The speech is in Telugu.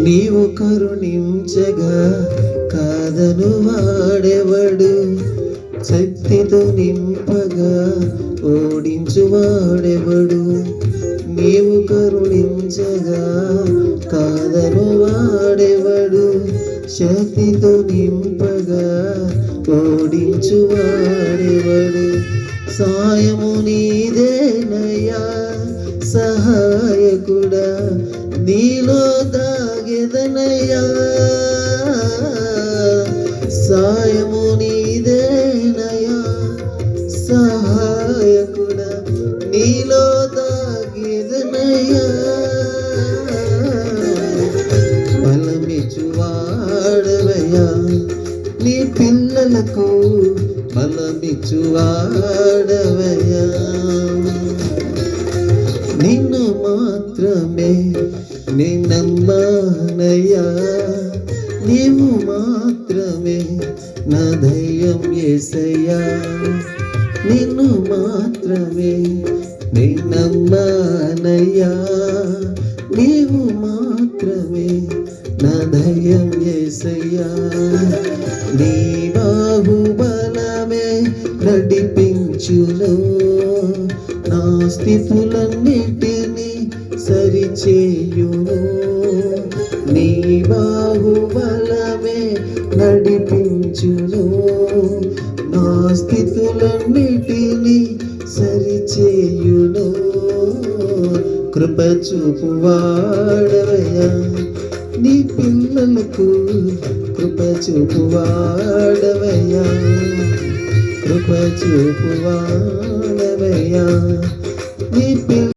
నీవు కరుణించగా కాదను వాడెవడు, శక్తితో నింపగా ఓడించువాడెవడు. నీవు కరుణించగా కాదను వాడెవడు, శక్తితో నింపగా ఓడించువాడెవడు. సాయము నీదేనయ్యా సహాయకుడా, నీలో దాగెదనయ్యా. సాయము నీదేనయ్యా సహాయకుడా, నీలో దాగెదనయ్యా. బలమిచ్చువాడవయ్యా నీ పిల్లలకు, బలమిచ్చువాడవయ్యా. నిన్ను మాత్రమే నీ నమ్మానయ్యా, నీవు మాత్రమే నా ధైర్యం యేసయ్యా. నిన్ను మాత్రమే నీ నమ్మానయ్యా, నీవు మాత్రమే నా ధైర్యం యేసయ్యా. నీ బాహుబలమే నడిపించును, నా స్థితులన్నిటినీ సరిచేయును. నీ బాహుబలమే నడిపించును, నా స్థితులన్నిటినీ సరిచేయును. కృప చూపువాడవయ్యా నీ పిల్లలకు, కృప చూపువాడవయ్యా, కృప చూపువాడవయ్యా.